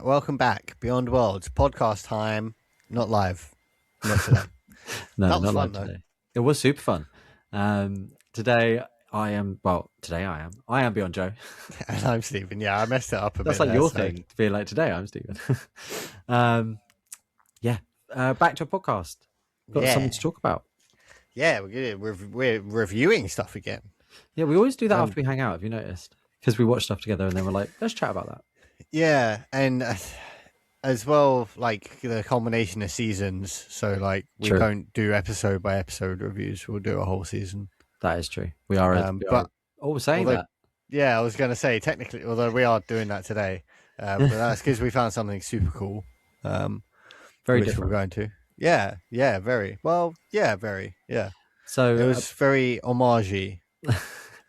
Welcome back, Beyond Worlds podcast time. Not live, not today. No, That was not fun live though. today. It was super fun. Today I am Beyond Joe. And I'm Stephen. Yeah, I messed it up a That's bit. like your thing to be like today I'm Stephen. Back to a podcast. Got something to talk about. Yeah, we're reviewing stuff again. Yeah, we always do that after we hang out. Have you noticed? Because we watch stuff together and then we're like, let's chat about that. Yeah, and as well, like the combination of seasons. So like we True. don't do episode by episode reviews. We'll do a whole season. That is true. We are saying that. Yeah, I was going to say technically, although we are doing that today, but that's because we found something super cool. Very different. We're going to. Yeah, very. Well, yeah, very. Yeah. So it was very homage-y.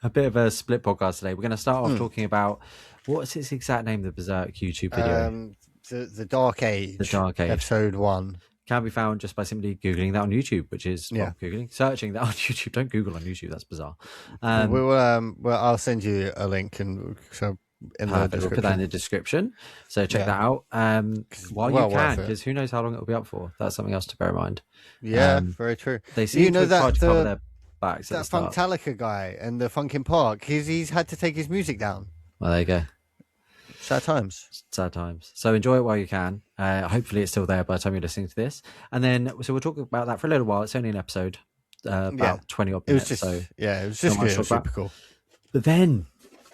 A bit of a split podcast today. We're going to start off talking about what's its exact name, the Berserk YouTube video. The Dark Age. The Dark Age. Episode 1. Can be found just by simply Googling that on YouTube, which is searching that on YouTube. Don't Google on YouTube. That's bizarre. I'll send you a link and so in the description. We'll put that in the description. So check that out while you can, because who knows how long it will be up for. That's something else to bear in mind. Yeah, very true. They seem to try to cover their backs. That Funktalika guy and the Funkin' Park, he's had to take his music down. Well, there you go. Sad times. Sad times. So enjoy it while you can. Hopefully it's still there by the time you're listening to this. And then, so we'll talk about that for a little while. It's only an episode, about 20 odd minutes. It was just good. It was super cool. But then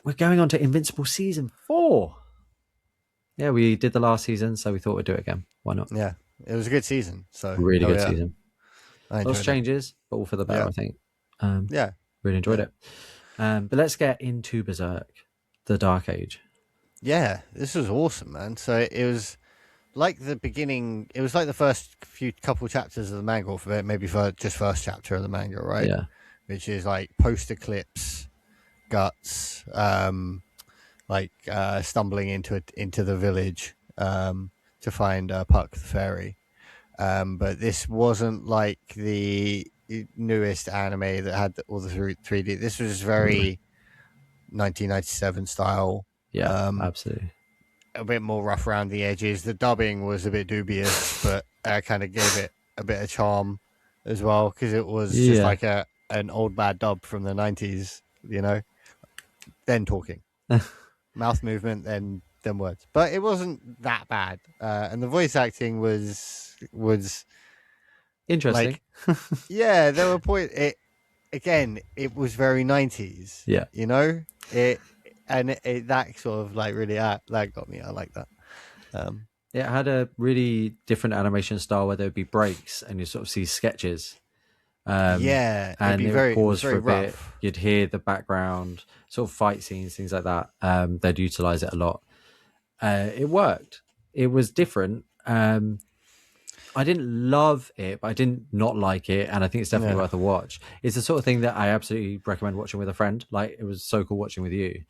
we're going on to Invincible season 4. Yeah, we did the last season, so we thought we'd do it again. Why not? Yeah, it was a good season. So really good season. Lots of changes, but all for the better, I think. Really enjoyed it. But let's get into Berserk, the Dark Age. Yeah, this was awesome, man. So it was like the beginning. It was like the first couple chapters of the manga, or maybe just first chapter of the manga, right? Yeah. Which is like post-eclipse, Guts, stumbling into the village to find Puck the fairy. But this wasn't like the newest anime that had all the 3D. This was very 1997 style. Yeah, absolutely. A bit more rough around the edges. The dubbing was a bit dubious, but I kind of gave it a bit of charm as well, because it was just like an old bad dub from the 90s, you know? Then talking. Mouth movement, then words. But it wasn't that bad. And the voice acting was interesting. There were points. It was very 90s. Yeah. You know? That sort of like really that got me. I like that. It had a really different animation style where there would be breaks and you sort of see sketches. And it would pause for a bit. You'd hear the background, sort of fight scenes, things like that. They'd utilize it a lot. It worked. It was different. I didn't love it, but I didn't not like it, and I think it's definitely worth a watch. It's the sort of thing that I absolutely recommend watching with a friend. Like, it was so cool watching with you.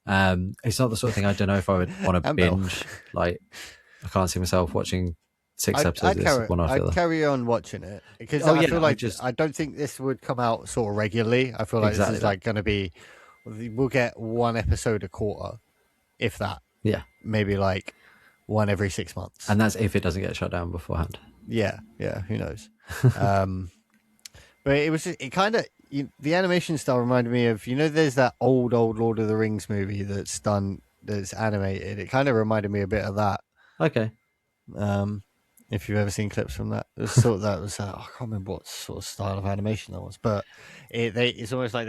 It's not the sort of thing I don't know if I would want to binge. Like, I can't see myself watching 6 episodes of this one after the other. I'd carry on watching it because I feel like I don't think this would come out sort of regularly. I feel like this is like going to be, we'll get one episode a quarter, if that. Yeah, maybe like one every 6 months, and that's if it doesn't get shut down beforehand. Yeah, who knows? But it kind of, the animation style reminded me of, there's that old Lord of the Rings movie that's animated. It kind of reminded me a bit of that. Okay. If you've ever seen clips from that, I can't remember what sort of style of animation that was, but it's almost like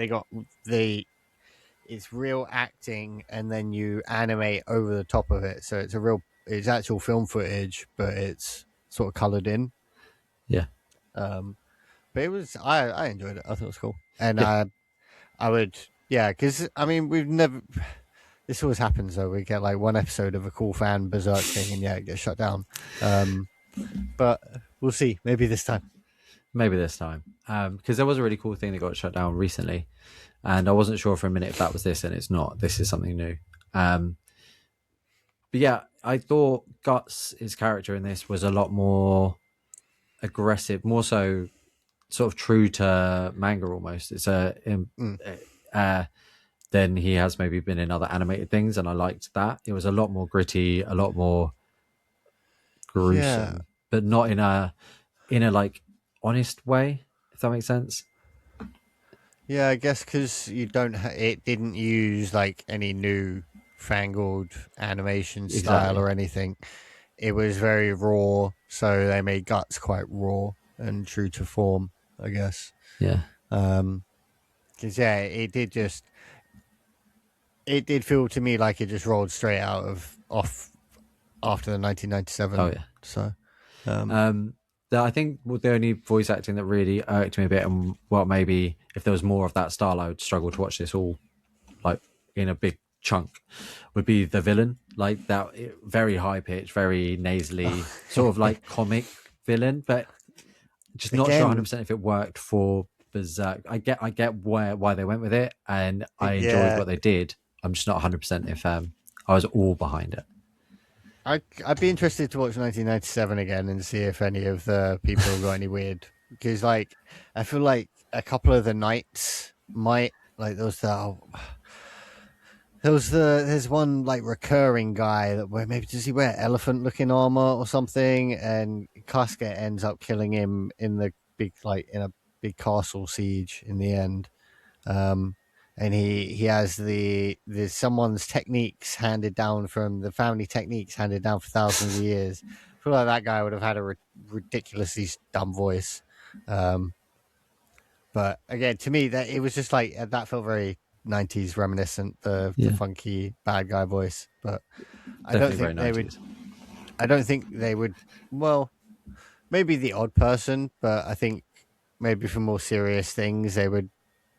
it's real acting and then you animate over the top of it. So it's actual film footage, but it's sort of colored in. Yeah. But it was, I enjoyed it. I thought it was cool. And I would, because we've never, this always happens though. We get like one episode of a cool fan Berserk thing and it gets shut down. But we'll see. Maybe this time. Because there was a really cool thing that got shut down recently. And I wasn't sure for a minute if that was this, and it's not. This is something new. But yeah, I thought Guts, his character in this, was a lot more aggressive, more so sort of true to manga almost. It's than he has maybe been in other animated things, and I liked that. It was a lot more gritty, a lot more gruesome, but not in a like honest way, if that makes sense. Yeah, I guess because you don't. It didn't use like any new fangled animation style or anything. It was very raw, so they made Guts quite raw and true to form, I guess. Yeah. Because it did just. It did feel to me like it just rolled straight out of off after the 1997. Oh yeah. So, I think the only voice acting that really irked me a bit, and well, maybe if there was more of that style, I would struggle to watch this all like in a big chunk, would be the villain, like that very high pitched, very nasally, sort of like comic villain, but just not sure 100% if it worked for Berserk. I get why they went with it, and I enjoyed what they did. I'm just not 100% if I was all behind it. I'd be interested to watch 1997 again and see if any of the people got any weird, because like I feel like a couple of the knights might like there's one like recurring guy that where maybe does he wear elephant looking armor or something, and Casca ends up killing him in the big in a big castle siege in the end. And he has the someone's techniques handed down from the family techniques handed down for thousands of years. I feel like that guy would have had a ridiculously dumb voice. But again, to me, that it was just like that felt very 90s reminiscent, the funky bad guy voice. But I don't think they would. I don't think they would. Well, maybe the odd person, but I think maybe for more serious things they would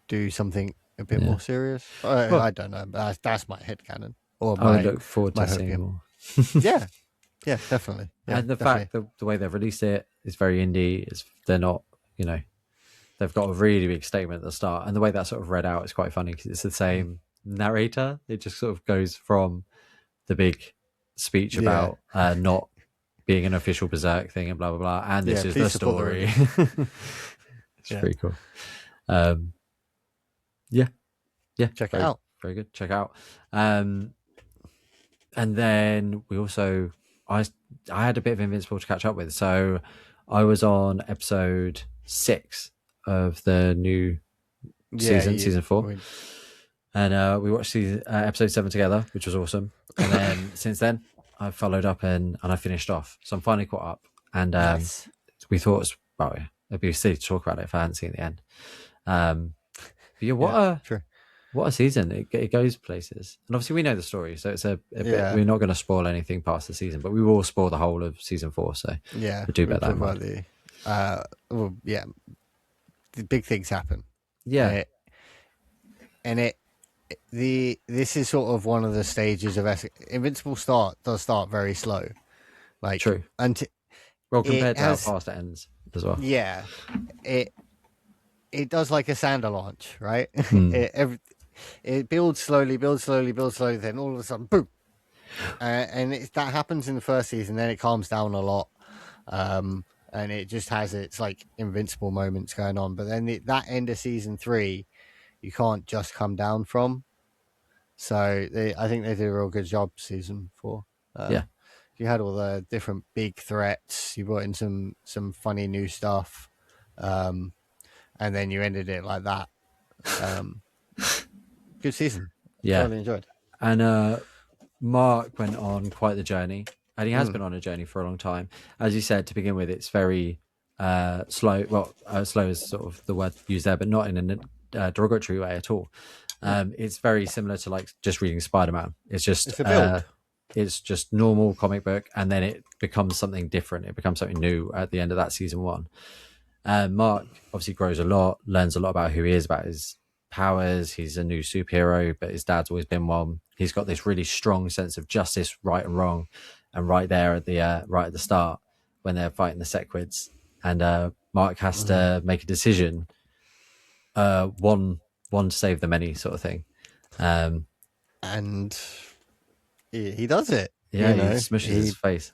do something a bit more serious. I don't know. But that's my headcanon. Or I would look forward to seeing more. yeah, definitely. Yeah, and the fact that the way they've released it is very indie. They're not, they've got a really big statement at the start, and the way that sort of read out is quite funny because it's the same narrator. It just sort of goes from the big speech about not being an official Berserk thing and blah blah blah, and this is the story. It's pretty cool. Check it out. Very good. Check out. And then we also, I had a bit of Invincible to catch up with. So I was on episode 6 of the new season 4. And we watched episode 7 together, which was awesome. And then since then, I've followed up and I finished off. So I'm finally caught up. And we thought it'd be silly to talk about it if I hadn't seen the end. But what a season. It goes places. And obviously we know the story, so it's a bit, we're not going to spoil anything past the season, but we will spoil the whole of season 4, so we'll do better that much. The big things happen. Yeah. This is sort of one of the stages of Invincible does start very slow. Like true. Well, compared to how fast it ends as well. Yeah. It does like a sander launch, right? It builds slowly, then all of a sudden, boom. And that happens in the first season, then it calms down a lot. And it just has its like invincible moments going on. But then that end of season 3, you can't just come down from. So I think they did a real good job season 4. You had all the different big threats. You brought in some funny new stuff. And then you ended it like that. Good season. Yeah. Really enjoyed. And Mark went on quite the journey, and he has been on a journey for a long time. As you said, to begin with, it's very slow. Well, slow is sort of the word used there, but not in a derogatory way at all. It's very similar to like just reading Spider-Man. It's just a build. It's just normal comic book, and then it becomes something different. It becomes something new at the end of that season 1. Mark obviously grows a lot, learns a lot about who he is, about his powers. He's a new superhero, but his dad's always been one. He's got this really strong sense of justice, right and wrong, and right there at the start when they're fighting the Sequids, and Mark has to make a decision, one to save the many, sort of thing, and he does it. Yeah, he smushes his face.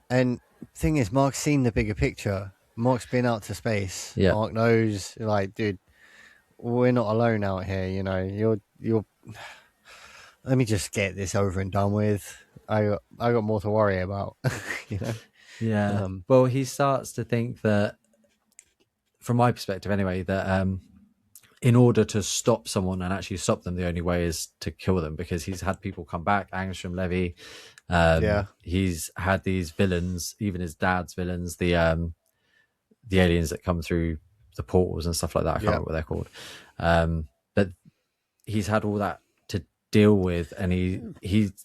And thing is, Mark's seen the bigger picture. Mark's been out to space. Yeah. Mark knows, like, dude, we're not alone out here. You're. Let me just get this over and done with. I got more to worry about. Yeah. Well, he starts to think that, from my perspective anyway, that in order to stop someone and actually stop them, the only way is to kill them, because he's had people come back, Angstrom, Levy. He's had these villains, even his dad's villains, the aliens that come through the portals and stuff like that. I can't remember what they're called. But he's had all that to deal with, and he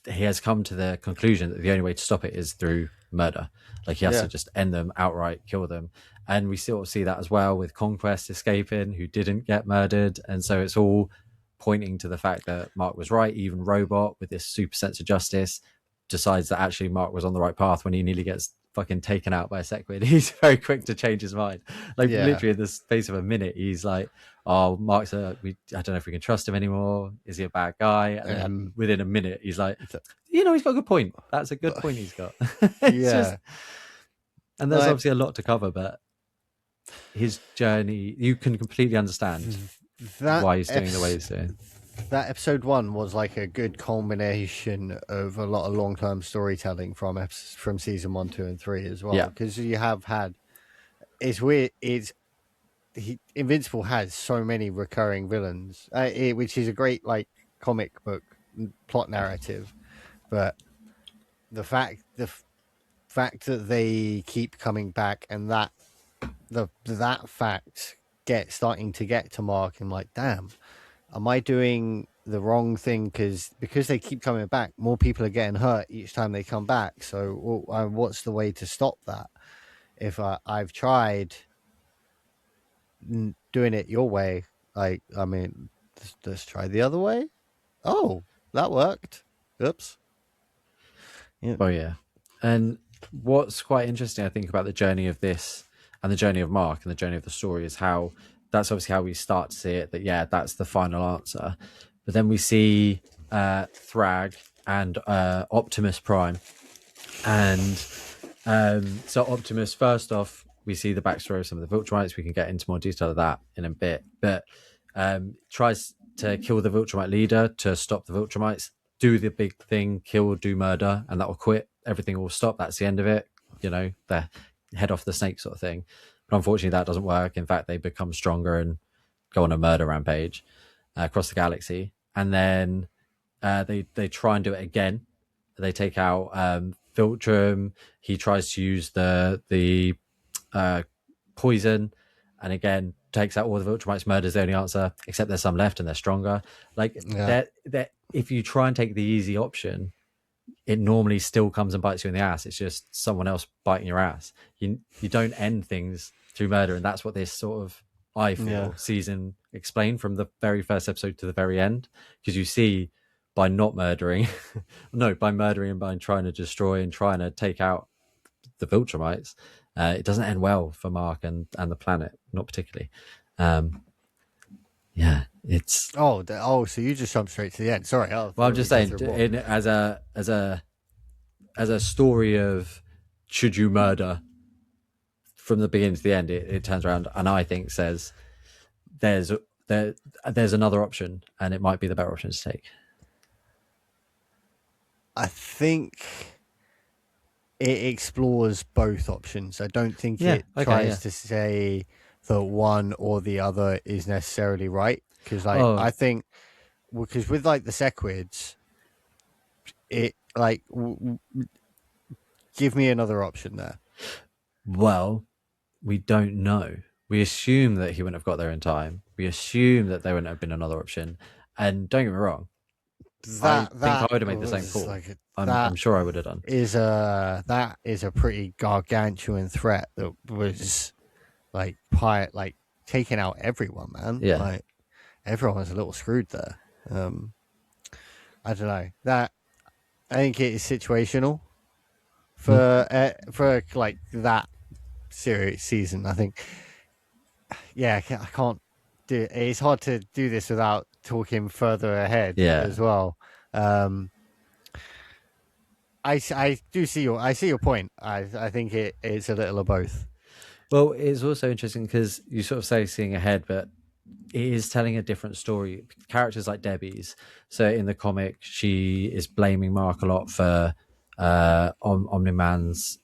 has come to the conclusion that the only way to stop it is through murder. Like he has to just end them outright, kill them. And we sort of see that as well with Conquest escaping, who didn't get murdered. And so it's all pointing to the fact that Mark was right. Even Robot, with this super sense of justice, decides that actually Mark was on the right path when he nearly gets fucking taken out by a Sequid. He's very quick to change his mind. Like literally in the space of a minute, he's like, oh, Mark's I don't know if we can trust him anymore. Is he a bad guy? And then within a minute, he's like, he's got a good point. That's a good point he's got. Just, and there's obviously a lot to cover, but his journey, you can completely understand why he's doing the way he's doing. That episode 1 was like a good culmination of a lot of long-term storytelling from season 1, 2, and 3 as well. Because you have had, it's weird. Invincible has so many recurring villains, which is a great like comic book plot narrative. But the fact that they keep coming back, and that fact starting to get to Mark, and like, damn, am I doing the wrong thing? Because they keep coming back, more people are getting hurt each time they come back. So what's the way to stop that? If I've tried doing it your way, like, I mean, let's try the other way. Oh, that worked. Oops. Oh yeah. And what's quite interesting, I think, about the journey of this and the journey of Mark and the journey of the story is how that's obviously how we start to see it, that that's the final answer. But then we see Thrag and Optimus Prime. And so Optimus, first off, we see the backstory of some of the Viltrumites. We can get into more detail of that in a bit. But tries to kill the Viltrumite leader to stop the Viltrumites, do the big thing, do murder, and that will quit. Everything will stop. That's the end of it. The head off the snake sort of thing. But unfortunately, that doesn't work. In fact, they become stronger and go on a murder rampage across the galaxy. And then they try and do it again. They take out Viltrum. He tries to use the poison, and again takes out all the Viltrumites. Murder's the only answer, except there's some left and they're stronger. Like that if you try and take the easy option, it normally still comes and bites you in the ass. It's just someone else biting your ass. You don't end things through murder, and that's what this sort of, I feel, season explained from the very first episode to the very end. Because you see, by not murdering, by murdering and by trying to destroy and trying to take out the Viltrumites, it doesn't end well for Mark and the planet, not particularly. It's so you just jumped straight to the end. Sorry. Well, I'm just saying, as a story of should you murder from the beginning to the end, it turns around and I think says there's another option, and it might be the better option to take. I think it explores both options. I don't think it tries to say that one or the other is necessarily right. Because I think, because with like the Sequids, it like give me another option there. Well, we don't know. We assume that he wouldn't have got there in time. We assume that there wouldn't have been another option. And don't get me wrong, I think I would have made the same call. Like I'm sure I would have done. That is a pretty gargantuan threat that was like taking out everyone, man. Yeah. Like everyone was a little screwed there. I don't know. That I think it is situational for like that season. I think. Yeah, I can't do. It's hard to do this without talking further ahead. As well. I do see your point. I think it's a little of both. Well, it's also interesting because you sort of say seeing ahead, but it is telling a different story. Characters like Debbie's. So in the comic, she is blaming Mark a lot for Omni-Man's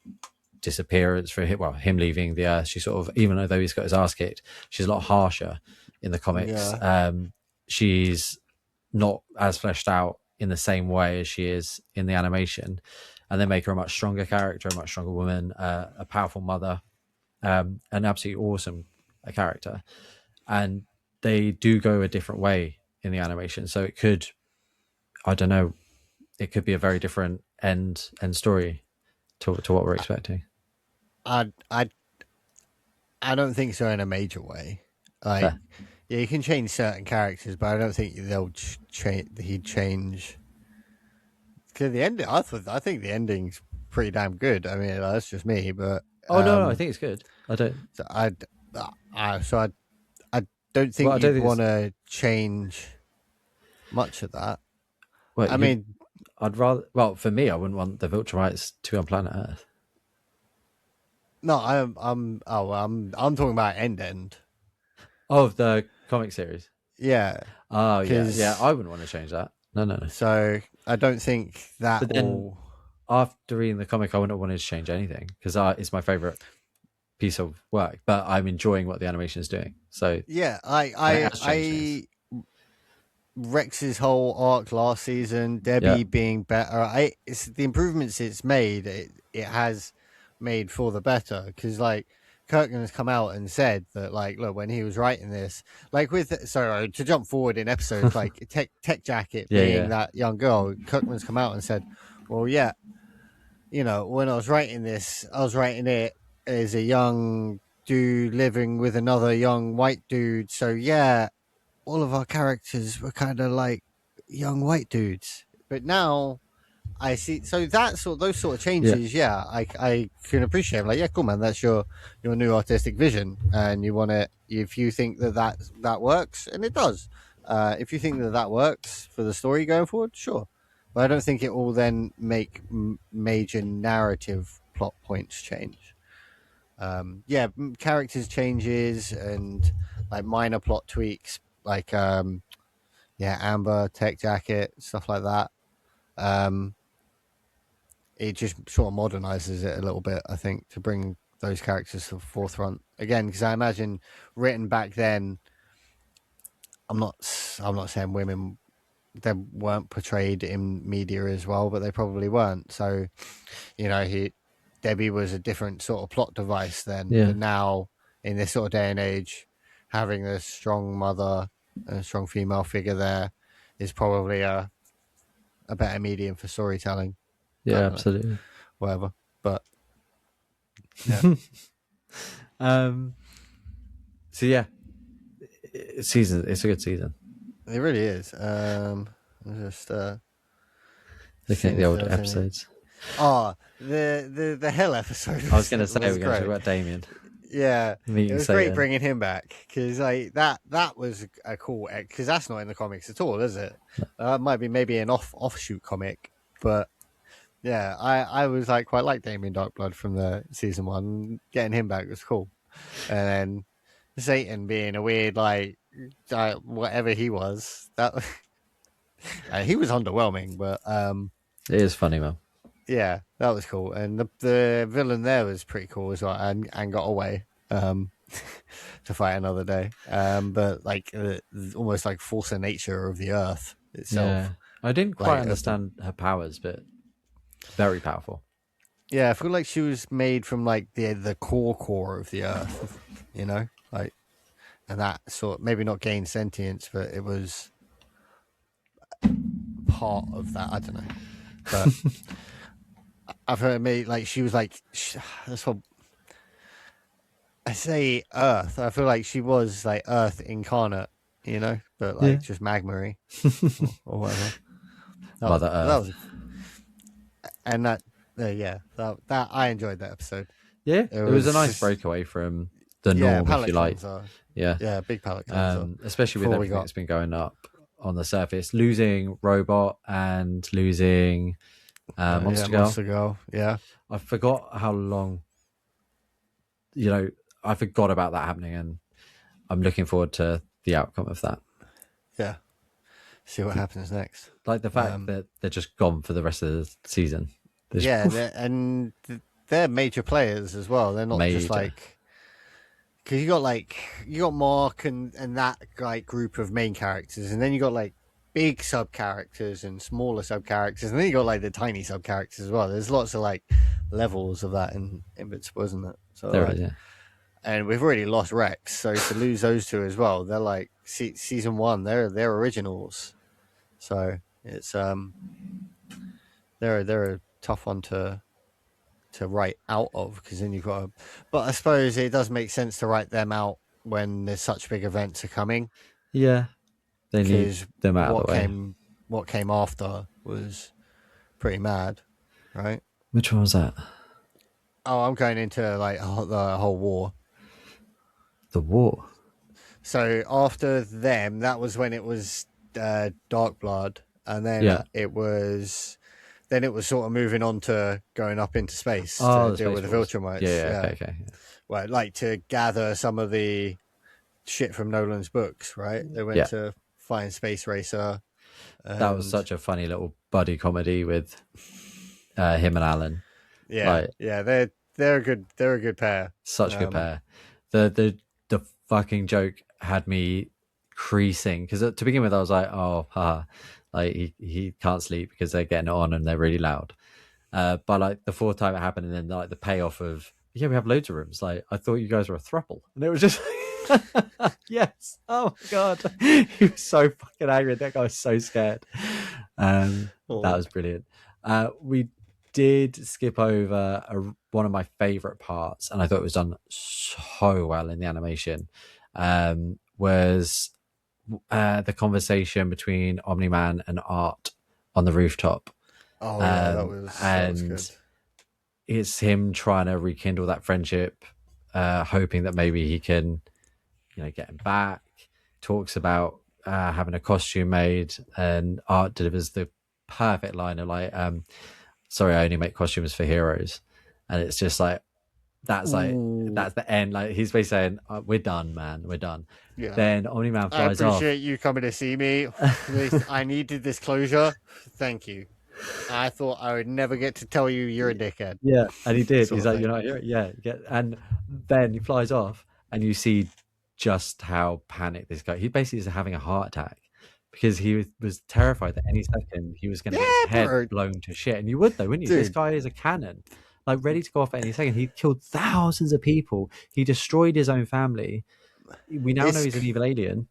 disappearance for him leaving the Earth. She sort of, even though he's got his ass kicked, she's a lot harsher in the comics. She's not as fleshed out in the same way as she is in the animation, and they make her a much stronger character, a much stronger woman, a powerful mother, an absolutely awesome character. And they do go a different way in the animation, so it could, I don't know, it could be a very different end story to what we're expecting. I don't think so in a major way. Like, yeah, you can change certain characters, but I don't think they'll he'd change. Because the ending, I think the ending's pretty damn good. I mean, that's just me, but no, I think it's good. I don't. So I don't think you'd want to change much of that. Well, I mean, I'd rather. Well, for me, I wouldn't want the Viltrumites to be on planet Earth. No, I'm talking about end. Of the comic series. Yeah. Oh yeah. I wouldn't want to change that. No. So I don't think that. But then, after reading the comic, I wouldn't want to change anything because it's my favorite piece of work. But I'm enjoying what the animation is doing. So yeah, I Rex's whole arc last season, Debbie being better. It's the improvements it's made. It has made for the better, because like Kirkman has come out and said that, like, look, when he was writing this, like to jump forward in episodes, like Tech Jacket being that young girl, Kirkman's come out and said, well, yeah, you know, when I was writing this, I was writing it as a young dude living with another young white dude. So yeah, all of our characters were kind of like young white dudes. But now I see, so those sort of changes, I can appreciate. I'm like, yeah, cool, man. That's your new artistic vision, and you want it. If you think that works, and it does. If you think that works for the story going forward, sure. But I don't think it will then make major narrative plot points change. Characters changes and like minor plot tweaks, like Amber, Tech Jacket, stuff like that. It just sort of modernizes it a little bit, I think, to bring those characters to the forefront again. Because I imagine written back then, I'm not saying women, they weren't portrayed in media as well, but they probably weren't. So, you know, Debbie was a different sort of plot device then. Yeah. But now, in this sort of day and age, having a strong mother, a strong female figure there is probably a better medium for storytelling. Yeah, absolutely. Whatever. But yeah. So yeah. It's a good season. It really is. Just looking at the old episodes. Oh, the hell episode. I was going to say we're going to talk about Damien. Yeah, it was great bringing him back, because like that was a cool, because that's not in the comics at all, is it? Might be maybe an offshoot comic, but yeah, I was like quite like Damien Darkblood from the season 1. Getting him back was cool, and then Satan being a weird like whatever he was, that he was underwhelming, but it is funny, man. Yeah, that was cool, and the villain there was pretty cool as well, and got away to fight another day. But like almost like force of nature of the Earth itself. Yeah, I didn't quite understand her powers, but very powerful. Yeah, I feel like she was made from like the core of the Earth, you know, like, and that sort maybe not gain sentience, but it was part of that. I don't know, but. I've heard like she was like, that's what I say, Earth. I feel like she was like Earth incarnate, you know, but like just magma-y or whatever. Mother Earth. That I enjoyed that episode. Yeah, it was a nice breakaway from the norm, if you like. Yeah, big palette cleanser. Especially with everything that's been going up on the surface, losing Robot and losing. Monster Girl. Yeah. I forgot how long. You know, I forgot about that happening, and I'm looking forward to the outcome of that. Yeah. See what happens next. Like the fact that they're just gone for the rest of the season and they're major players as well. They're not just like, because you got Mark and that like group of main characters, and then you got like big sub characters and smaller sub characters, and then you got like the tiny sub characters as well. There's lots of like levels of that in Invincible, isn't it? So there is, yeah. And we've already lost Rex, so to lose those two as well, they're like season 1. They're originals, so it's they're a tough one to write out of, because then you've got to, but I suppose it does make sense to write them out when there's such big events are coming. Yeah, they need them out of the way. What came after was pretty mad, right? Which one was that? Oh, I'm going into like the whole war. The war. So after them, that was when it was Dark Blood, and then it was sort of moving on to going up into space to deal with the Viltrumites. Okay. Yeah. Well, like to gather some of the shit from Nolan's books, right? They went to find Space Racer. That was such a funny little buddy comedy with him and Alan. Yeah, they're a good pair. Such a good pair. The fucking joke had me creasing, because to begin with I was like, oh, haha, like he can't sleep because they're getting it on and they're really loud. But like the 4th time it happened, and then like the payoff of we have loads of rooms. Like I thought you guys were a throuple, and it was just yes. Oh my god, he was so fucking angry. That guy was so scared. That was brilliant. We did skip over one of my favorite parts, and I thought it was done so well in the animation, was the conversation between Omni-Man and Art on the rooftop. Oh yeah, that was good. It's him trying to rekindle that friendship, hoping that maybe he can, get him back. Talks about having a costume made, and Art delivers the perfect line of like, sorry, I only make costumes for heroes. And it's just like, that's the end. Like he's basically saying, we're done, man, we're done. Yeah. Then Omni-Man flies off. I appreciate you coming to see me. I needed this closure. Thank you. I thought I would never get to tell you you're a dickhead. Yeah, and he did. He's like, you're not here. Yeah. And then he flies off, and you see just how panicked this guy. He basically is having a heart attack, because he was terrified that any second he was going to get his head blown to shit. And you would, though, wouldn't you? Dude. This guy is a cannon, like ready to go off at any second. He killed thousands of people. He destroyed his own family. We now know he's an evil alien.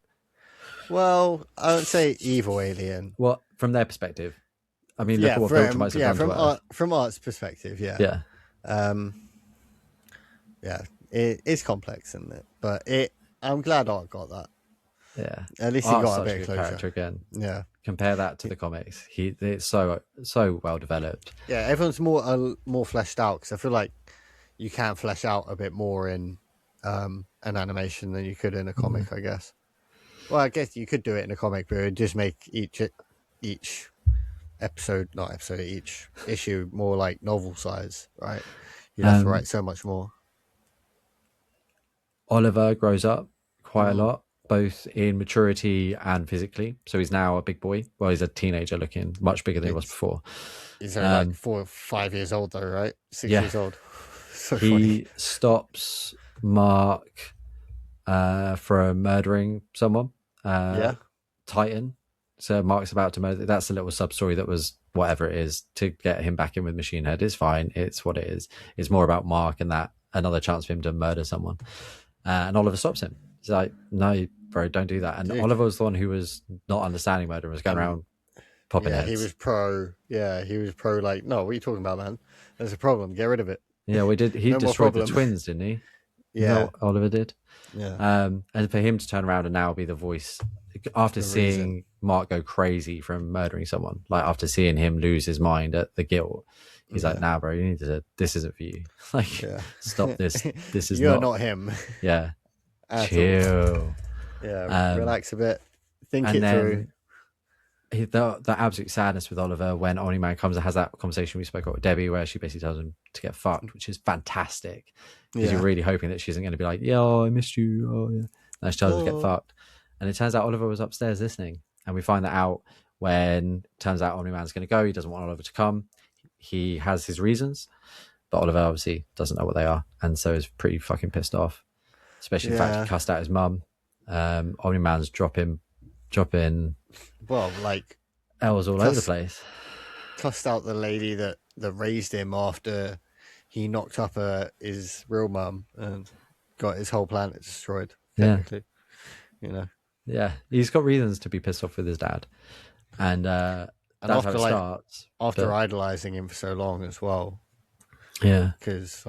Well, I would say evil alien. Well, from their perspective. I mean, look at what Viltrumites have done to us. From Art's perspective, yeah. It's complex, isn't it? But I'm glad Art got that. Yeah, at least he got a bit closer. Character again. Yeah, compare that to the comics. It's so well developed. Yeah, everyone's more fleshed out, because I feel like you can flesh out a bit more in an animation than you could in a comic. I guess. Well, I guess you could do it in a comic, but it would just make each each issue more like novel size, right? You'd have to write so much more. Oliver grows up quite a lot, both in maturity and physically. So he's now a big boy. Well, he's a teenager looking, much bigger than he was before. He's only like 4 or 5 years old though, right? 6 years old. So he funny. Stops Mark from murdering someone. Titan. So Mark's about to murder. That's a little sub story that was whatever it is to get him back in with Machine Head. It's fine. It's what it is. It's more about Mark and that another chance for him to murder someone. And Oliver stops him. He's like, no, bro, don't do that. And Oliver was the one who was not understanding murder and was going around popping heads. He was pro. Yeah, he was pro. Like, no, what are you talking about, man? There's a problem. Get rid of it. Yeah, we did. He destroyed the twins, didn't he? Yeah, Oliver did. Yeah. And for him to turn around and now be the voice after seeing Mark go crazy from murdering someone, like after seeing him lose his mind at the guilt, he's like, nah, bro, you need to. This isn't for you. Like, stop this. This is You're not him. Yeah. Chill. Yeah, relax a bit. Think it through. The absolute sadness with Oliver when Omni-Man comes and has that conversation we spoke about with Debbie, where she basically tells him to get fucked, which is fantastic, because you're really hoping that she isn't going to be like, yeah, I missed you. Oh yeah, and she tells him to get fucked, and it turns out Oliver was upstairs listening, and we find that out when it turns out Omni-Man's going to go. He doesn't want Oliver to come. he has his reasons, but Oliver obviously doesn't know what they are, and so is pretty fucking pissed off. Especially the fact he cussed out his mum. Omni-Man's dropping well, like L's all over the place. Cussed out the lady that raised him after he knocked up his real mum and got his whole planet destroyed. Technically, Yeah, he's got reasons to be pissed off with his dad, and that's how it starts. After idolizing him for so long as well. Yeah, because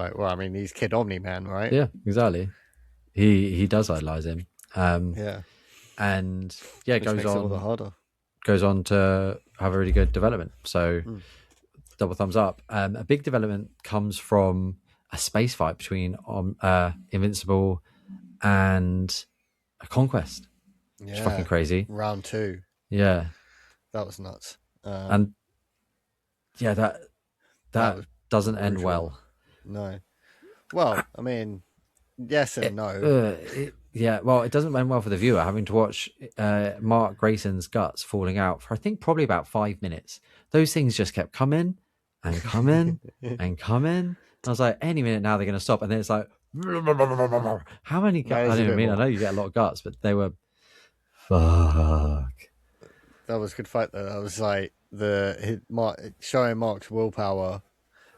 he's Kid Omni-Man, right? Yeah, exactly. He does idolize him. Yeah, and yeah, goes on all the harder. Goes on to have a really good development. So double thumbs up. A big development comes from a space fight between Invincible and a Conquest. Yeah, it's fucking crazy. Round 2. Yeah, that was nuts. And yeah, that doesn't end well. No. Well, I mean, yes and no. Well, it doesn't end well for the viewer having to watch Mark Grayson's guts falling out for I think probably about 5 minutes. Those things just kept coming and coming and coming. I was like, any minute now they're going to stop, and then it's like, how many guts? I don't mean. I know you get a lot of guts, but they were fuck. That was a good fight though. That was like showing Mark's willpower.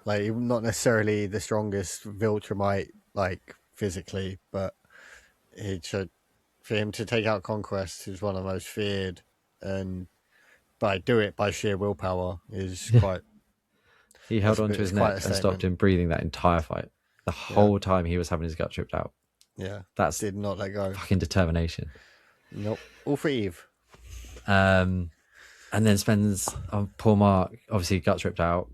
Like, not necessarily the strongest Viltrumite, like physically, but for him to take out Conquest, who's one of the most feared, and do it by sheer willpower is quite. He held onto his neck and stopped him breathing that entire fight. The whole time he was having his gut ripped out. Yeah, did not let go. Fucking determination. Nope, all for Eve. And then spends poor Mark, obviously guts ripped out,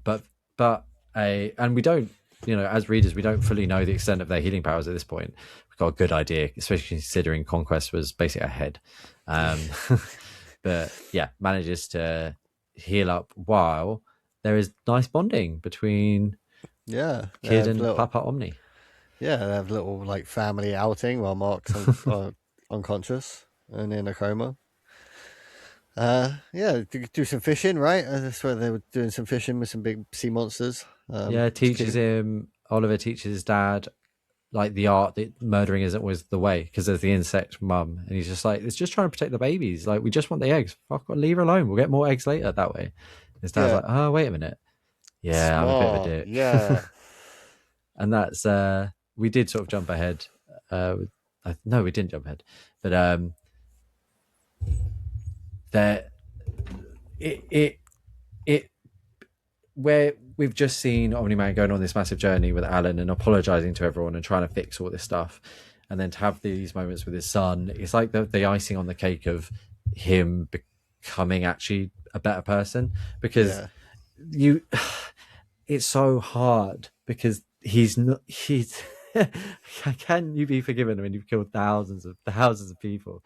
and we don't, as readers, we don't fully know the extent of their healing powers at this point. We've got a good idea, especially considering Conquest was basically ahead. But yeah, manages to heal up while there is nice bonding between Kid and Papa Omni. Yeah, they have a little like family outing while Mark's unconscious and in a coma. Do some fishing, right? That's where they were doing some fishing with some big sea monsters. Oliver teaches his dad like the art that murdering isn't always the way, because there's the insect mum, and he's just like, it's just trying to protect the babies. Like, we just want the eggs. Fuck, leave her alone. We'll get more eggs later that way. His dad's like, oh, wait a minute. Yeah, I'm a bit of a dick. Yeah. And that's we did sort of jump ahead. No, we didn't jump ahead, but where we've just seen Omni-Man going on this massive journey with Alan and apologizing to everyone and trying to fix all this stuff, and then to have these moments with his son, it's like the icing on the cake of him becoming actually a better person, because it's so hard, because he's can you be forgiven when you've killed thousands of people?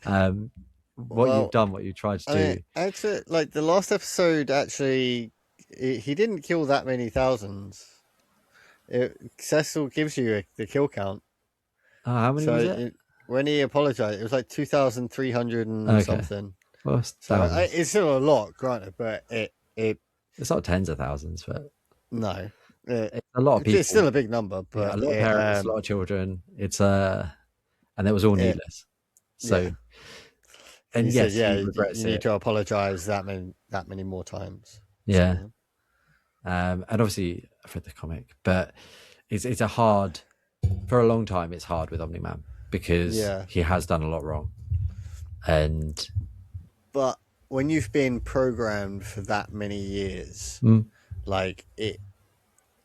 You've done, what you tried to do. Actually, like the last episode, actually, he didn't kill that many thousands. Cecil gives you the kill count. Oh, how many was it? When he apologized, it was like 2,300 and something. Well, it's still a lot, granted, but it's not tens of thousands, but no, it's a lot of people. It's still a big number, but a lot of parents, a lot of children. It's and it was all needless. So. And he says, you need to apologize that many more times. Yeah. So. And obviously I've read the comic, but it's a hard, for a long time it's hard with Omni-Man, because he has done a lot wrong. But when you've been programmed for that many years, like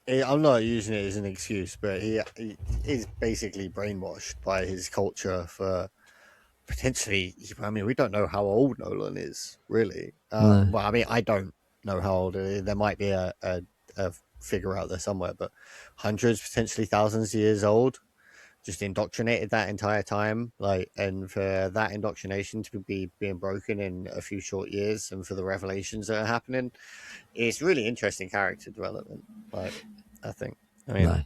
I'm not using it as an excuse, but he is basically brainwashed by his culture for potentially. I mean, we don't know how old Nolan is, really. Well, I mean, I don't know how old it is. There might be a figure out there somewhere, but hundreds, potentially thousands of years old, just indoctrinated that entire time. Like, and for that indoctrination to be being broken in a few short years, and for the revelations that are happening, it's really interesting character development. Like, I think. I mean,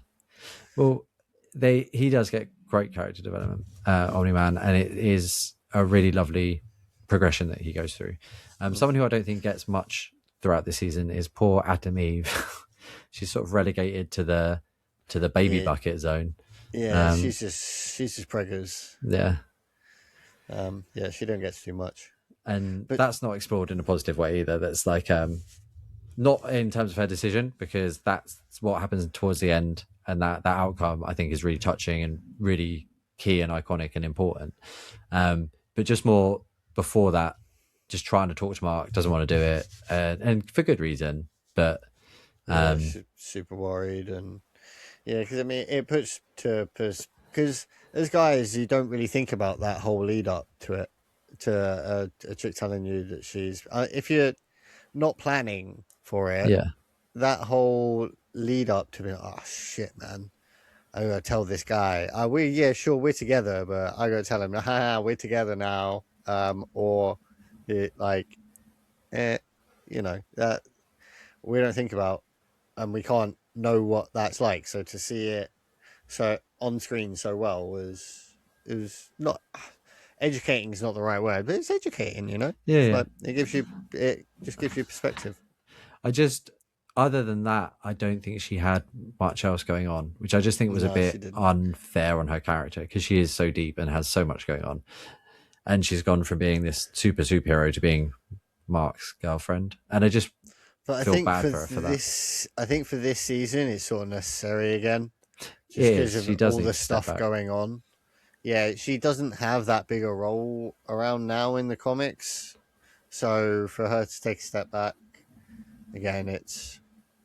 well, he does get great character development, Omni-Man, and it is a really lovely progression that he goes through. Someone who I don't think gets much throughout the season is poor Adam Eve. She's sort of relegated to the baby bucket zone. Yeah, she's just preggers. Yeah. Yeah, she don't get too much. And that's not explored in a positive way either. That's like not in terms of her decision, because that's what happens towards the end, and that outcome I think is really touching and really key and iconic and important. But just more before that, just trying to talk to Mark, doesn't want to do it, and for good reason. But she's super worried, and because I mean it puts to because as guys you don't really think about that whole lead up to it, to a chick telling you that she's if you're not planning for it, that whole lead up to be, oh shit, man, I'm gonna tell this guy, we're together, but I gotta tell him, we're together now, or it like, that we don't think about, and we can't know what that's like. So to see it so on screen so well was not educating is not the right word, but it's educating, Yeah. It just gives you perspective. Other than that, I don't think she had much else going on, which I just think was a bit unfair on her character, because she is so deep and has so much going on. And she's gone from being this superhero to being Mark's girlfriend. And I just feel bad for her for that. I think for this season, it's sort of necessary again. Just because of all the stuff going on. Yeah, she doesn't have that big a role around now in the comics. So for her to take a step back, again,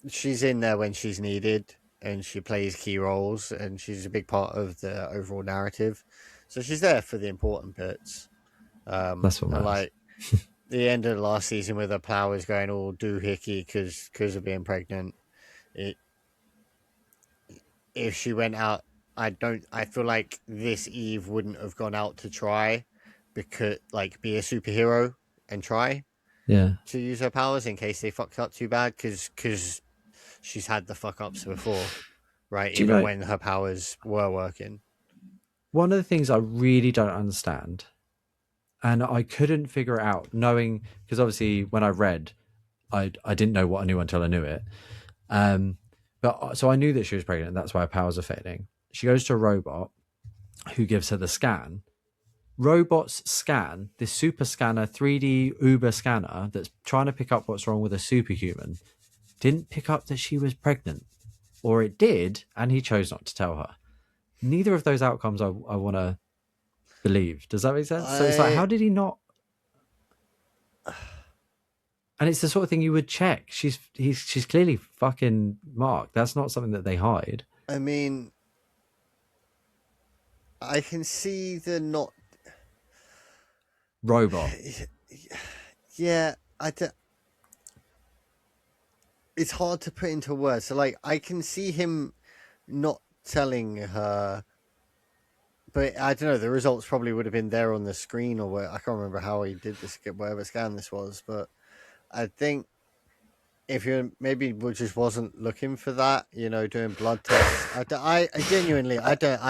she's in there when she's needed, and she plays key roles, and she's a big part of the overall narrative. So she's there for the important bits. That's what matters. Like the end of the last season with her powers going all doohickey because of being pregnant. If she went out, I feel like this Eve wouldn't have gone out to try, because be a superhero and try to use her powers in case they fucked up too bad, because she's had the fuck ups before, right? Even when her powers were working. One of the things I really don't understand, and I couldn't figure it out, knowing, because obviously when I read, I didn't know what I knew until I knew it. But so I knew that she was pregnant, and that's why her powers are fading. She goes to a robot who gives her the scan. Robots scan, this super scanner, 3D Uber scanner that's trying to pick up what's wrong with a superhuman, didn't pick up that she was pregnant. Or it did, and he chose not to tell her. Neither of those outcomes I want to believe. Does that make sense? So it's like, how did he not? And it's the sort of thing you would check. She's clearly fucking Mark. That's not something that they hide. I mean, I can see the not robot. Yeah, it's hard to put into words. So I can see him not telling her, but I don't know, the results probably would have been there on the screen, or I can't remember how he did this, whatever scan this was, but I think if you maybe just wasn't looking for that, doing blood tests. I genuinely, I think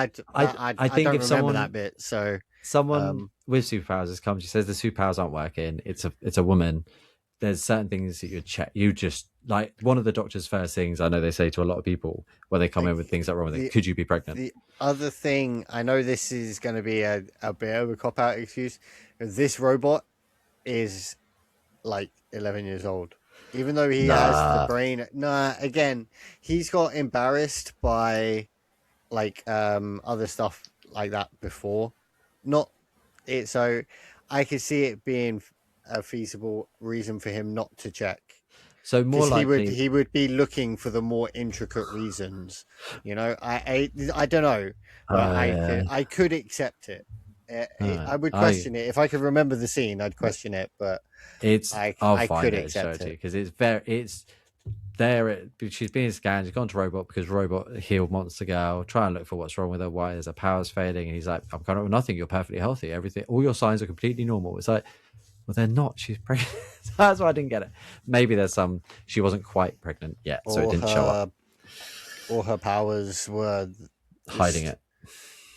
don't if someone that bit. So someone with superpowers has come, she says the superpowers aren't working. It's a woman. There's certain things that you check. You just, like, one of the doctor's first things I know they say to a lot of people when they come in with things that are wrong with it, could you be pregnant? The other thing, I know this is going to be a bit of a cop-out excuse. This robot is 11 years old. Even though he has the brain. Again, he's got embarrassed by other stuff like that before. Not it, so I could see it being a feasible reason for him not to check. So more likely he would be looking for the more intricate reasons. I don't know, but I could accept it. I would question it if I could remember the scene. I'd question it, but I'll find it because it's there. She's being scanned. She's gone to robot because robot healed monster girl. Try and look for what's wrong with her. Why is her powers fading? And he's like, I'm kind of nothing. You're perfectly healthy. Everything, all your signs are completely normal. It's like, well, they're not. She's pregnant. That's why I didn't get it. Maybe there's she wasn't quite pregnant yet, so it didn't show up. Or her powers were hiding it.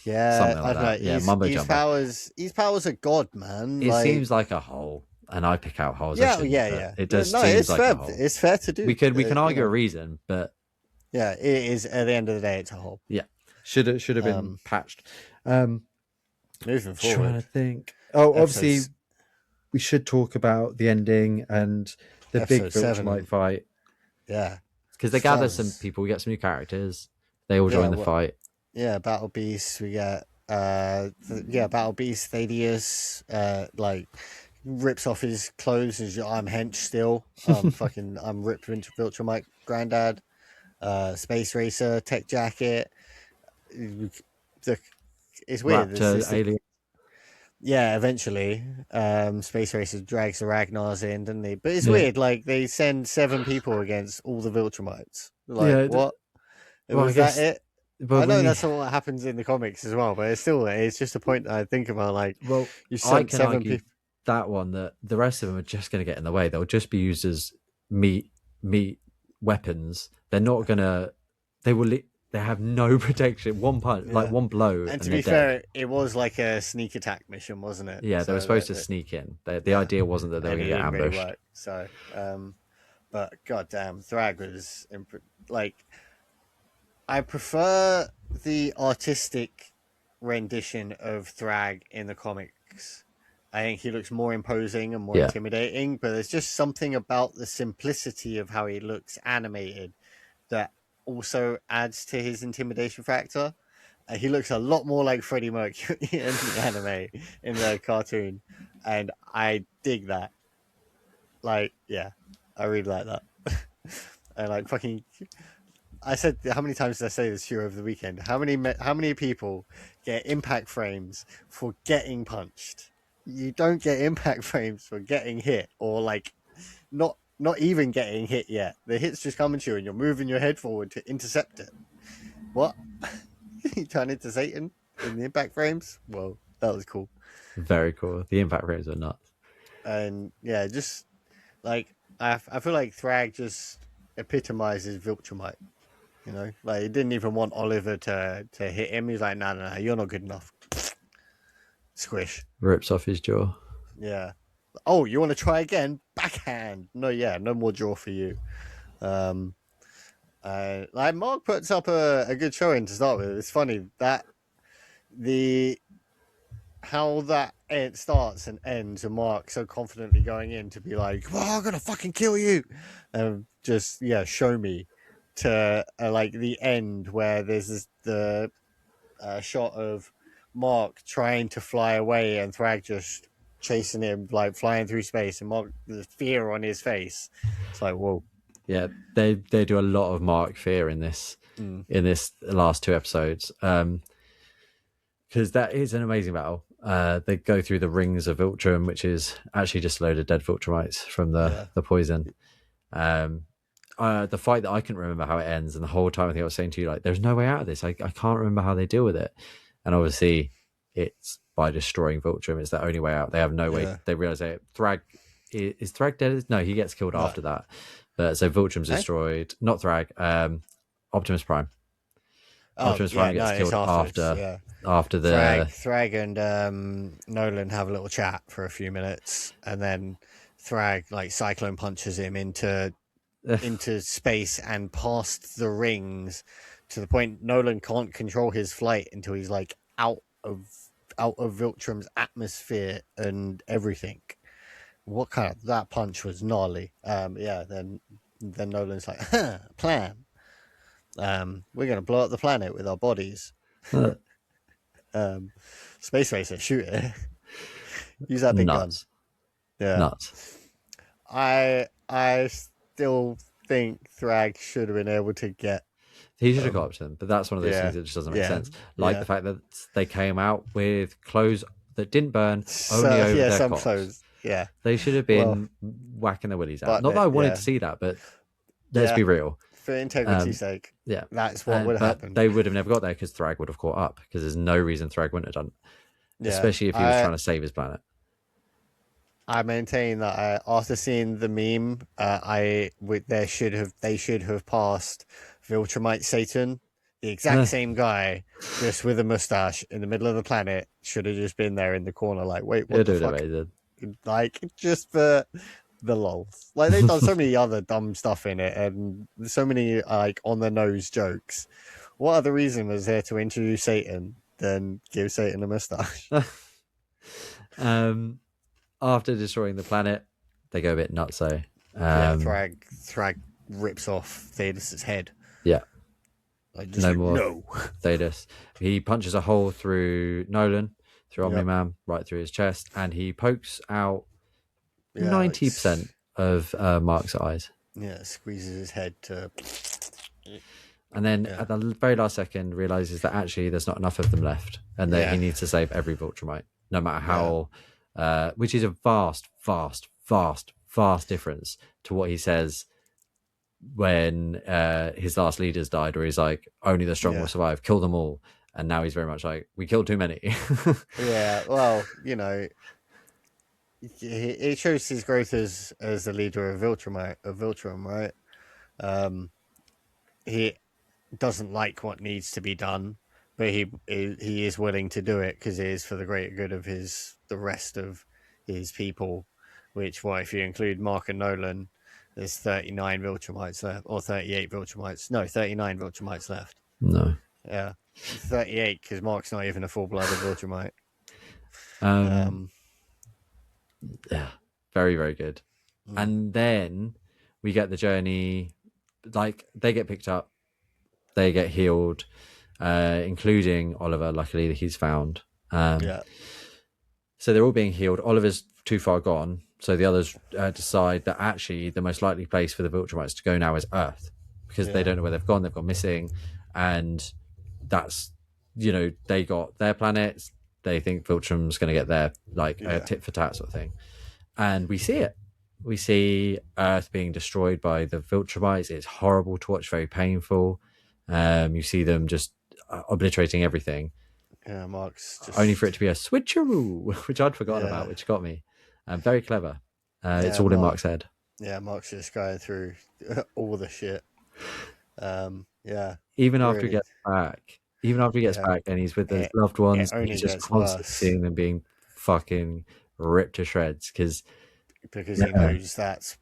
Yeah, something like that. Yeah, mumbo jumbo. His powers are God, man. It seems like a hole. and I pick out holes. Yeah. It does no, seem it's like fair. a hole. It's fair to do. We can argue a reason, but yeah, it is. At the end of the day, it's a hole. Yeah, should have been patched. Moving forward, trying to think. Oh, obviously, we should talk about the ending and the big Viltrumite fight. Yeah, because they gather some people. We get some new characters. They all join the fight. Yeah, Battle Beast. We get Battle Beast. Thaddeus like rips off his clothes and I'm hench still. I'm ripped into Viltrumite granddad. Space Racer, Tech Jacket. It's weird. Raptor, alien. Yeah, eventually, Space Racer drags the Ragnars in, doesn't he? But it's weird. Like they send 7 people against all the Viltrumites. Like what? Was that it? I know that's what happens in the comics as well, but it's just a point I think about. Like, you sent 7 people. That one, that the rest of them are just going to get in the way. They'll just be used as meat weapons. They're not gonna. They have no protection. One punch, like one blow. And to be fair, it was like a sneak attack mission, wasn't it? Yeah, they were supposed to sneak in. The idea wasn't that they were going to get ambushed. Really so, but goddamn, Thrag was like. I prefer the artistic rendition of Thrag in the comics. I think he looks more imposing and more intimidating, but there's just something about the simplicity of how he looks animated that also adds to his intimidation factor. He looks a lot more like Freddie Mercury in the anime, in the cartoon, and I dig that. Like, yeah, I really like that. I like fucking... I said, how many times did I say this to you over the weekend? How many people get impact frames for getting punched? You don't get impact frames for getting hit, or like not even getting hit yet. The hit's just coming to you and you're moving your head forward to intercept it. What? You turn into Satan in the impact frames? Well, that was cool. Very cool. The impact frames are nuts. And yeah, just like I feel like Thrag just epitomizes Viltrumite. You know, like he didn't even want Oliver to hit him. He's like, no, you're not good enough. Squish. Rips off his jaw. Yeah. Oh, you want to try again? Backhand. No more jaw for you. Like Mark puts up a good showing to start with. It's funny that how that it starts and ends, and Mark so confidently going in to be like, well, I'm gonna fucking kill you, and just show me to like the end where there's the shot of Mark trying to fly away and Thrag just chasing him, like flying through space, and Mark, the fear on his face. It's like, whoa. Yeah, they do a lot of Mark fear in this last 2 episodes, because that is an amazing battle. They go through the rings of Viltrum, which is actually just a load of dead Viltrumites from the poison. The fight that I couldn't remember how it ends, and the whole time I think I was saying to you, like, there's no way out of this. I can't remember how they deal with it. And obviously it's by destroying Viltrum. It's the only way out. They have no way. They realize that Thrag is Thrag dead? No, he gets killed after that. But so Viltrum's destroyed. Not Thrag. Optimus Prime. Optimus Prime gets killed after the Thrag and Nolan have a little chat for a few minutes, and then Thrag like cyclone punches him into space and past the rings to the point Nolan can't control his flight until he's like out of Viltrum's atmosphere and everything. That punch was gnarly. Then Nolan's like, plan. We're gonna blow up the planet with our bodies. Space Racer, shoot it. Use that big gun. Yeah. Nuts. I still think Thrag should have been able to get. He should have got up to them, but that's one of those things that just doesn't make sense. Like the fact that they came out with clothes that didn't burn, only over their some cops. Clothes. Yeah, they should have been whacking their willies out. Not that I wanted to see that, but let's be real. For integrity's sake, that's what would have happened. They would have never got there because Thrag would have caught up. Because there's no reason Thrag wouldn't have done it, especially if he was trying to save his planet. I maintain that after seeing the meme, they should have passed Viltrumite Satan, the exact same guy, just with a mustache in the middle of the planet. Should have just been there in the corner, like, wait, what the fuck? like just for the lols. Like they've done so many other dumb stuff in it, and so many like on the nose jokes. What other reason was there to introduce Satan than give Satan a mustache? After destroying the planet, they go a bit nutso. Thrag rips off Theodos's head. Yeah. Like, no more Theodos. He punches a hole through Nolan, through Omni-Man, right through his chest, and he pokes out 90% of Mark's eyes. Yeah, squeezes his head to... And then at the very last second realizes that actually there's not enough of them left, and that he needs to save every Viltrumite, no matter how... which is a vast difference to what he says when his last leaders died, where he's like, only the strong will survive, kill them all. And now he's very much like, we killed too many. Yeah, well, you know, it shows his growth as the leader of Viltrum, right? He doesn't like what needs to be done, but he is willing to do it because it is for the greater good of the rest of his people. Which, if you include Mark and Nolan, there's 39 Viltrumites left, or 38 Viltrumites. No, 39 Viltrumites left. No. Yeah, 38 because Mark's not even a full-blooded Viltrumite. Yeah, very, very good. And then we get the journey. Like, they get picked up, they get healed, including Oliver. Luckily, he's found. So they're all being healed. Oliver's too far gone, so the others decide that actually the most likely place for the Viltrumites to go now is Earth, because they don't know where they've gone missing, and that's, you know, they got their planets, they think Viltrum's going to get their tit for tat sort of thing, and we see Earth being destroyed by the Viltrumites. It's horrible to watch, very painful. You see them just obliterating everything. Yeah, Mark's just... only for it to be a switcheroo, which I'd forgotten about, which got me. Very clever. It's all in Mark's head. Yeah, Mark's just going through all the shit. Even after he gets back, and he's with his loved ones, he's just constantly seeing them being fucking ripped to shreds because he knows that's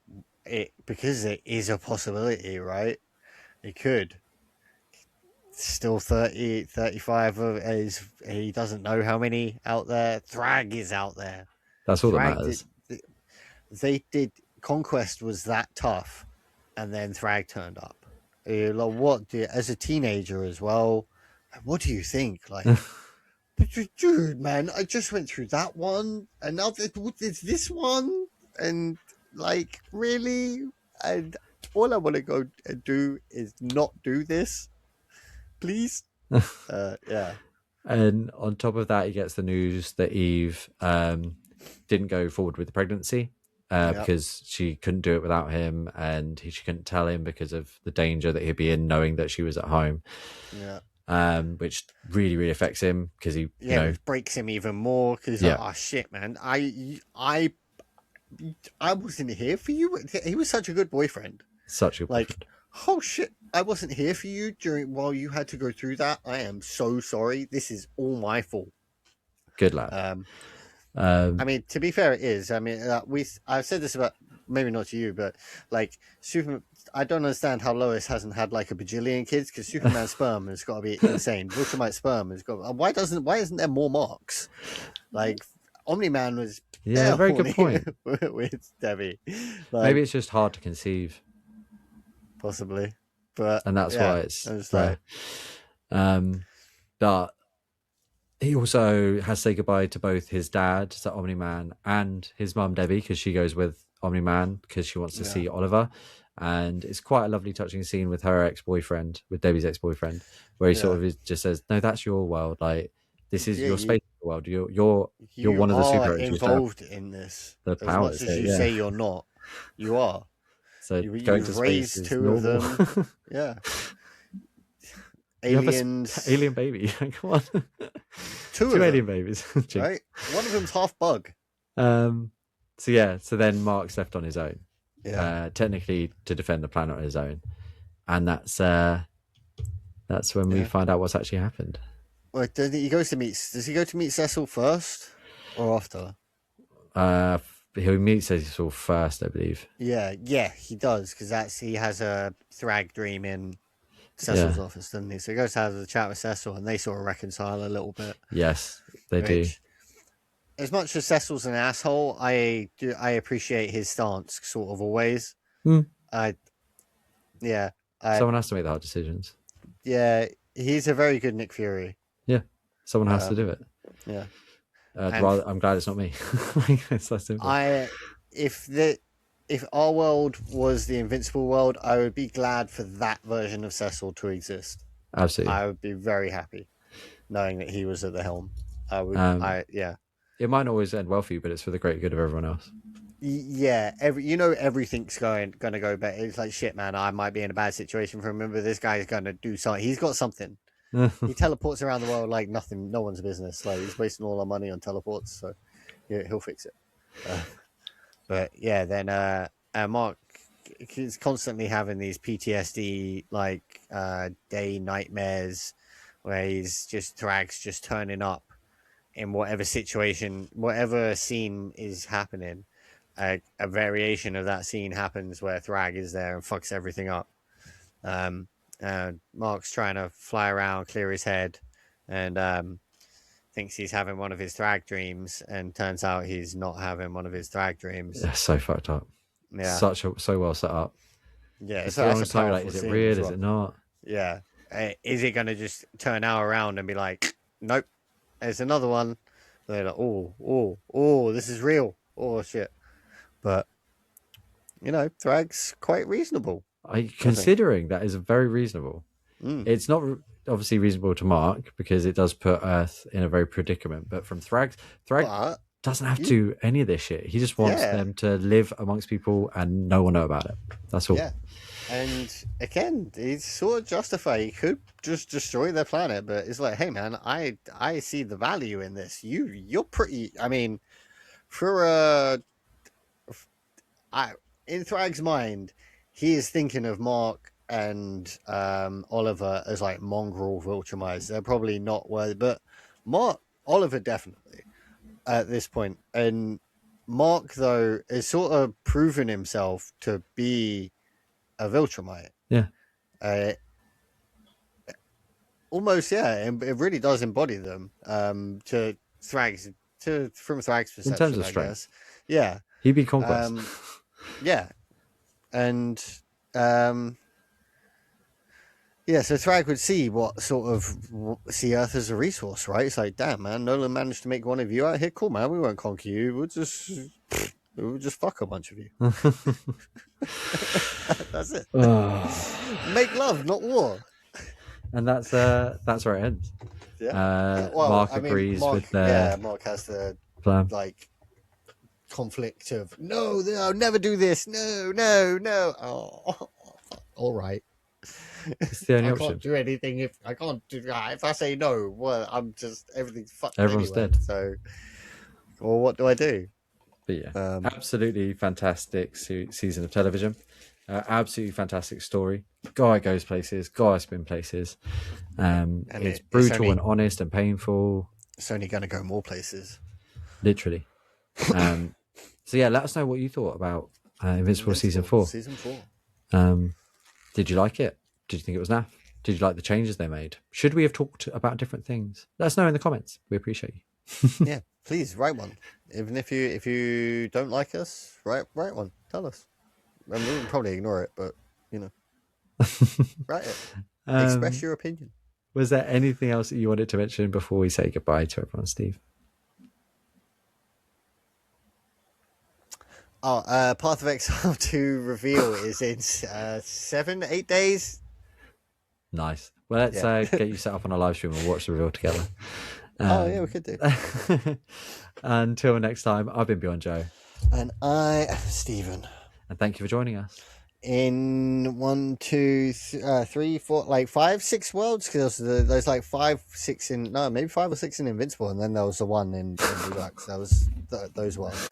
it, because it is a possibility, right? It could. Still 30, 35 is, he doesn't know how many out there. Thrag is out there. That's all that matters. They did Conquest was that tough, and then Thrag turned up. Like, as a teenager as well, what do you think? Like, dude, man, I just went through that one, and now there's this one, and like, really, and all I want to go and do is not do this. Please. And on top of that, he gets the news that Eve didn't go forward with the pregnancy because she couldn't do it without him, and she couldn't tell him because of the danger that he'd be in knowing that she was at home. Which really, really affects him because he it breaks him even more because he's like, oh shit, man, I wasn't here for you. He was such a good boyfriend. Boyfriend. Oh shit, I wasn't here for you while you had to go through that. I am so sorry. This is all my fault. Good lad. I mean, to be fair, it is. I mean, I've said this about, maybe not to you, but like Superman. I don't understand how Lois hasn't had like a bajillion kids, because Superman's sperm has got to be insane. Viltrumite sperm has got. Why isn't there more Marks? Like Omni-Man was. Yeah, very good point. With Debbie. Like, maybe it's just hard to conceive. Possibly, and that's why it's like, but he also has to say goodbye to both his dad, so Omni-Man, and his mum Debbie, because she goes with Omni-Man because she wants to see Oliver, and it's quite a lovely, touching scene with her ex-boyfriend, with Debbie's ex-boyfriend, where he sort of just says, "No, that's your world. Like, this is your space world. You're one of the superheroes involved in this. The powers, as much as you say you're not, you are." So you've raised two of them. Yeah. Aliens. Alien baby. Come on. Two alien babies. Right? One of them's half bug. So then Mark's left on his own. Technically to defend the planet on his own. And that's when we find out what's actually happened. Well, does he go to meet Cecil first or after? He meets Cecil first, I believe. Yeah, he does, because he has a Thrag dream in Cecil's office, doesn't he? So he goes to have a chat with Cecil, and they sort of reconcile a little bit. Yes, they do. As much as Cecil's an asshole, I appreciate his stance, sort of always. Someone has to make the hard decisions. Yeah, he's a very good Nick Fury. Yeah, someone has to do it. Yeah. I'm glad it's not me. It's that simple. If our world was the Invincible world, I would be glad for that version of Cecil to exist. Absolutely, I would be very happy knowing that he was at the helm. I would. It might not always end well for you, but it's for the great good of everyone else. Yeah, everything's going to go better. It's like, shit, man, I might be in a bad situation for him. Remember, this guy's going to do something. He's got something. He teleports around the world like nothing, no one's business. Like, he's wasting all our money on teleports, so yeah, he'll fix it. But yeah, then Mark is constantly having these PTSD like day nightmares where Thrag's just turning up in whatever situation, whatever scene is happening. A variation of that scene happens where Thrag is there and fucks everything up. Mark's trying to fly around, clear his head, and thinks he's having one of his Thrag dreams, and turns out he's not having one of his Thrag dreams. Yeah, so fucked up. Yeah, so well set up. Yeah, so that's like, is it real? Is it not? Yeah, is it going to just turn now around and be like, nope, there's another one? They're like, oh, this is real. Oh shit! But Thrag's quite reasonable. Considering that is very reasonable. It's not obviously reasonable to Mark because it does put Earth in a very predicament. But from Thrag doesn't have to do any of this shit. He just wants them to live amongst people and no one know about it. That's all. Yeah. And again, he's sort of justified. He could just destroy their planet, but it's like, hey man, I see the value in this. You're pretty. I mean, in Thrag's mind, he is thinking of Mark and Oliver as like mongrel Viltrumites. They're probably not worthy, but Oliver definitely at this point. And Mark though is sort of proven himself to be a Viltrumite. Yeah. Almost, yeah. And it really does embody them. From Thrag's perception, in terms of strength. guess. Yeah. He'd be Conquest. Yeah. And so Thrag would see see Earth as a resource, right? It's like, damn man, Nolan managed to make one of you out here. Cool, man. We won't conquer you. We'll just fuck a bunch of you. That's it. Make love, not war. And that's where it ends. Yeah. Mark agrees with their Mark has the plan. Like conflict of no, I'll never do this. No. Oh, all right. It's the only option. I can't do anything if I can't do. If I say no, well, I'm just everything's fucked. Everyone's anyway, dead. So, well, what do I do? But yeah, absolutely fantastic season of television. Absolutely fantastic story. Guy goes places. Guy spin places. And it's brutal and honest and painful. It's only going to go more places. Literally. So yeah, let us know what you thought about Invincible season 4. Season 4. Did you like it? Did you think it was naff? Did you like the changes they made? Should we have talked about different things? Let us know in the comments. We appreciate you. Yeah, please write one. Even if you don't like us, write one. Tell us. I mean, we'll probably ignore it, but write it. Express your opinion. Was there anything else that you wanted to mention before we say goodbye to everyone, Steve? Path of Exile 2 reveal is in 7-8 days. Nice. Well, let's get you set up on a live stream and watch the reveal together. Yeah, we could do. Until next time, I've been Beyond Joe. And I am Stephen. And thank you for joining us. In 1, 2, 3, 4, like 5, 6 worlds, because there's like 5, 6 maybe 5 or 6 in Invincible, and then there was the one in Redux. That was those ones.